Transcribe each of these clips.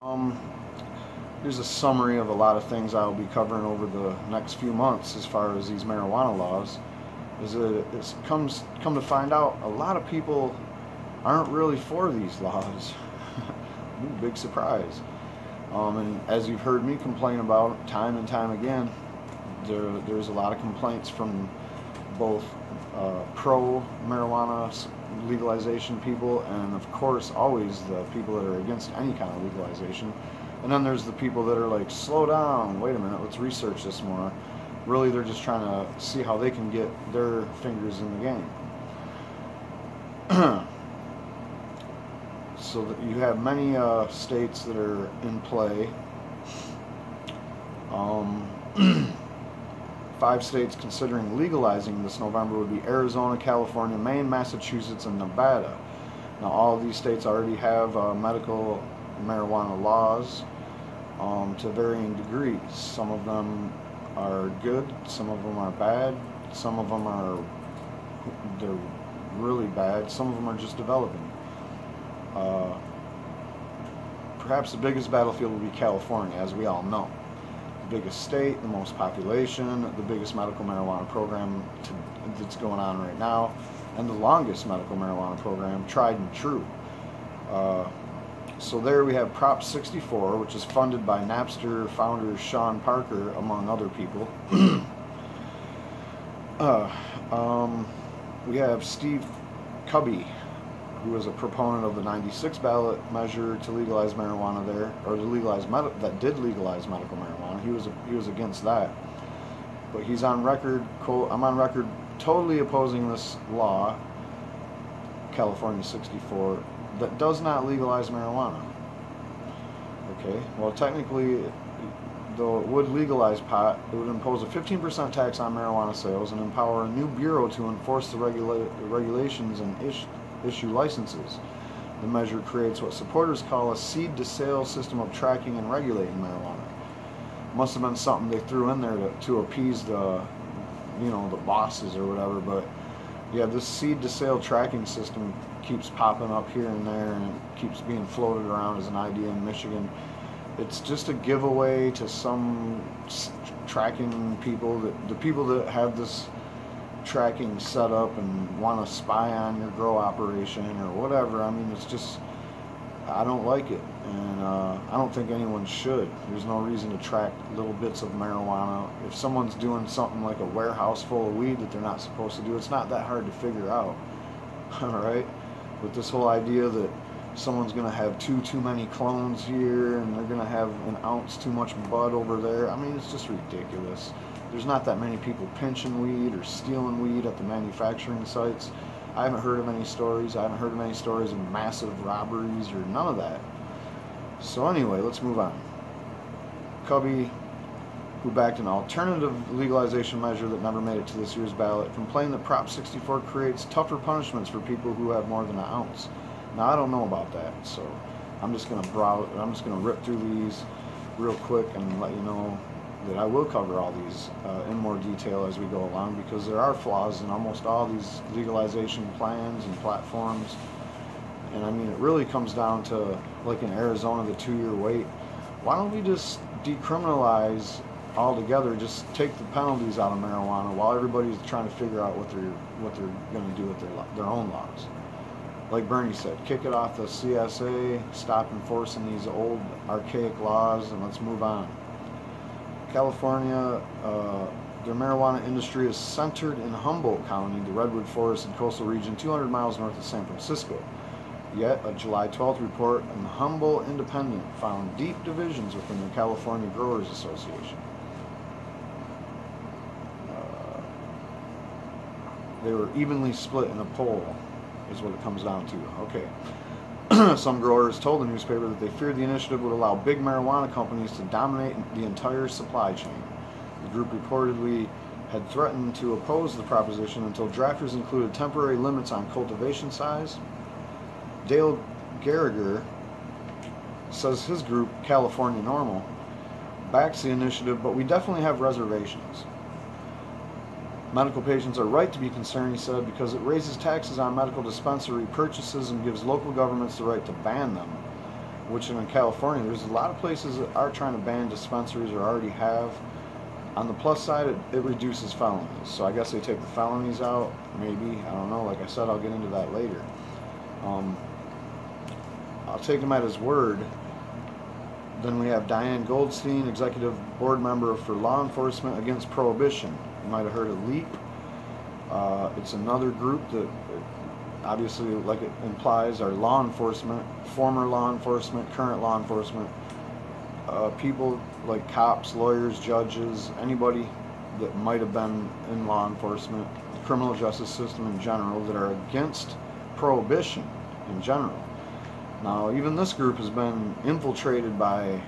Um, Here's a summary of a lot of things I'll be covering over the next few months as far as these marijuana laws. Is that it's come to find out a lot of people aren't really for these laws. Ooh, big surprise. And as you've heard me complain about time and time again, there's a lot of complaints from both pro-marijuana legalization people and of course always the people that are against any kind of legalization. And then there's the people that are like, slow down, wait a minute, let's research this more. Really, they're just trying to see how they can get their fingers in the game. So that you have many states that are in play. 5 states considering legalizing this November would be Arizona, California, Maine, Massachusetts, and Nevada. Now, all of these states already have medical marijuana laws to varying degrees. Some of them are good, some of them are bad, some of them they're really bad, some of them are just developing. Perhaps the biggest battlefield will be California, as we all know. The biggest state, the most population, the biggest medical marijuana program that's going on right now, and the longest medical marijuana program, tried and true. So there we have Prop 64, which is funded by Napster founder Sean Parker, among other people. We have Steve Cubby, who is a proponent of the 96 ballot measure to legalize marijuana there, or to legalize that did legalize medical marijuana. He was against that, but he's on record. I'm on record totally opposing this law, California 64, that does not legalize marijuana. Okay, well technically, though it would legalize pot, it would impose a 15% tax on marijuana sales and empower a new bureau to enforce the regulations and issue licenses. The measure creates what supporters call a seed-to-sale system of tracking and regulating marijuana. Must have been something they threw in there to appease the bosses or whatever, but yeah, this seed-to-sale tracking system keeps popping up here and there, and it keeps being floated around as an idea in Michigan. It's just a giveaway to some tracking people, the people that have this tracking set up and want to spy on your grow operation or whatever. I mean, it's just, I don't like it, and I don't think anyone should. There's no reason to track little bits of marijuana. If someone's doing something like a warehouse full of weed that they're not supposed to do, it's not that hard to figure out. Alright? But this whole idea that someone's going to have too many clones here and they're going to have an ounce too much bud over there, I mean, it's just ridiculous. There's not that many people pinching weed or stealing weed at the manufacturing sites. I haven't heard of any stories. I haven't heard of any stories of massive robberies or none of that. So anyway, let's move on. Cubby, who backed an alternative legalization measure that never made it to this year's ballot, complained that Prop 64 creates tougher punishments for people who have more than an ounce. Now, I don't know about that, so I'm just going to rip through these real quick and let you know that I will cover all these in more detail as we go along, because there are flaws in almost all these legalization plans and platforms. And I mean, it really comes down to, like in Arizona, the 2-year wait. Why don't we just decriminalize altogether, just take the penalties out of marijuana while everybody's trying to figure out what they're going to do with their own laws? Like Bernie said, kick it off the CSA, stop enforcing these old archaic laws, and let's move on. California, their marijuana industry is centered in Humboldt County, the Redwood Forest and coastal region 200 miles north of San Francisco. Yet, a July 12th report in the Humboldt Independent found deep divisions within the California Growers Association. They were evenly split in a poll, is what it comes down to. Okay. Some growers told the newspaper that they feared the initiative would allow big marijuana companies to dominate the entire supply chain. The group reportedly had threatened to oppose the proposition until drafters included temporary limits on cultivation size. Dale Gallagher says his group, California Normal, backs the initiative, but we definitely have reservations. Medical patients are right to be concerned, he said, because it raises taxes on medical dispensary purchases and gives local governments the right to ban them. which in California, there's a lot of places that are trying to ban dispensaries or already have. On the plus side, it reduces felonies. So I guess they take the felonies out, maybe. I don't know. Like I said, I'll get into that later. I'll take him at his word. Then we have Diane Goldstein, executive board member for Law Enforcement Against Prohibition. You might have heard of LEAP. It's another group that, obviously, like it implies, are law enforcement, former law enforcement, current law enforcement, people like cops, lawyers, judges, anybody that might have been in law enforcement, the criminal justice system in general, that are against prohibition in general. Now, even this group has been infiltrated by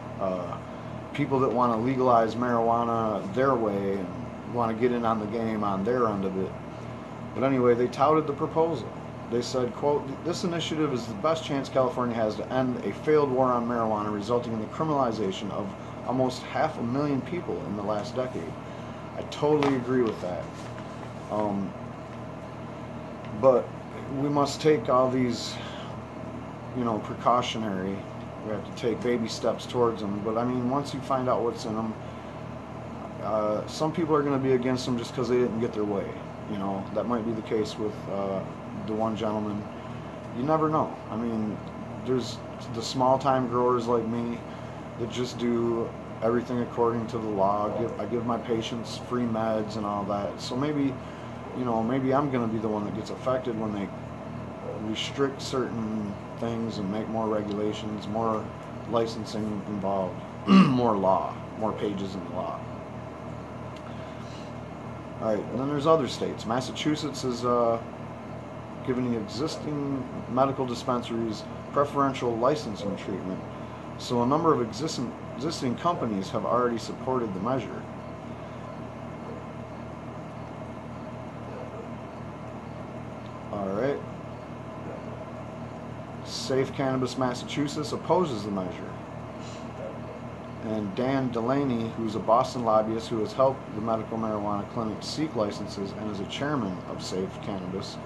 people that want to legalize marijuana their way and want to get in on the game on their end of it. But anyway, they touted the proposal. They said, quote, "This initiative is the best chance California has to end a failed war on marijuana, resulting in the criminalization of almost 500,000 people in the last decade." I totally agree with that. But we must take all these, precautionary. We have to take baby steps towards them. But I mean, once you find out what's in them, some people are going to be against them just because they didn't get their way. That might be the case with the one gentleman. You never know. I mean, there's the small-time growers like me that just do everything according to the law. I give my patients free meds and all that. So maybe I'm going to be the one that gets affected when they restrict certain things and make more regulations, more licensing involved, more law, more pages in the law. All right, and then there's other states. Massachusetts is giving existing medical dispensaries preferential licensing treatment. So a number of existing companies have already supported the measure. All right. Safe Cannabis Massachusetts opposes the measure. And Dan Delaney, who's a Boston lobbyist who has helped the medical marijuana clinic seek licenses and is a chairman of Safe Cannabis,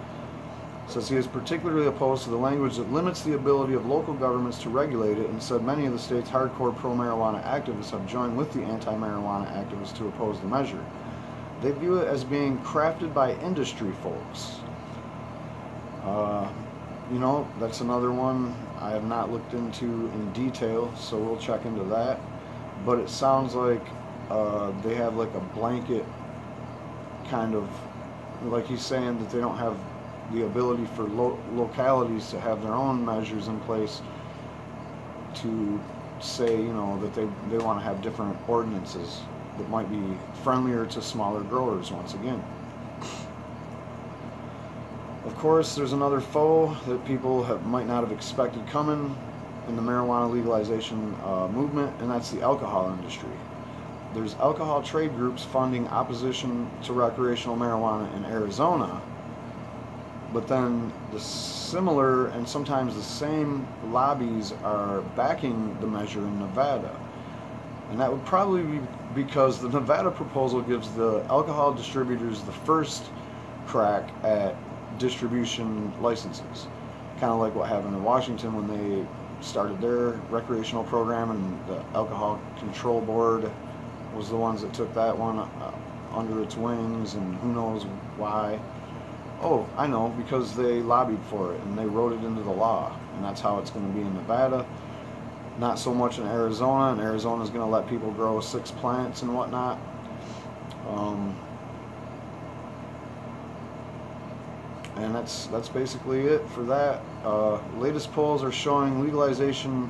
says he is particularly opposed to the language that limits the ability of local governments to regulate it, and said many of the state's hardcore pro-marijuana activists have joined with the anti-marijuana activists to oppose the measure. They view it as being crafted by industry folks. That's another one I have not looked into in detail, so we'll check into that. But it sounds like they have like a blanket kind of, like he's saying that they don't have the ability for localities to have their own measures in place to say, that they want to have different ordinances that might be friendlier to smaller growers once again. Of course, there's another foe that people might not have expected coming in the marijuana legalization movement, and that's the alcohol industry. There's alcohol trade groups funding opposition to recreational marijuana in Arizona, but then the similar and sometimes the same lobbies are backing the measure in Nevada. And that would probably be because the Nevada proposal gives the alcohol distributors the first crack at distribution licenses. Kind of like what happened in Washington when they started their recreational program, and the Alcohol Control Board was the ones that took that one under its wings, and who knows why. Oh, I know, because they lobbied for it and they wrote it into the law, and that's how it's going to be in Nevada. Not so much in Arizona, and Arizona's going to let people grow 6 plants and whatnot. And that's basically it for that. Latest polls are showing legalization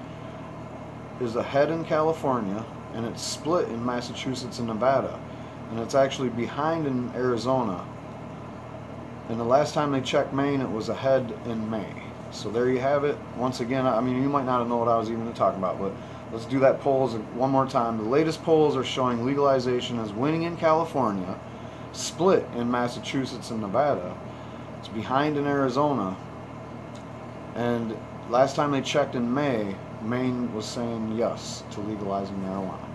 is ahead in California, and it's split in Massachusetts and Nevada, and it's actually behind in Arizona. And the last time they checked Maine, it was ahead in May. So there you have it. Once again, I mean, you might not know what I was even talking about, but let's do that polls one more time. The latest polls are showing legalization is winning in California, split in Massachusetts and Nevada. It's behind in Arizona. And last time they checked in May, Maine was saying yes to legalizing marijuana.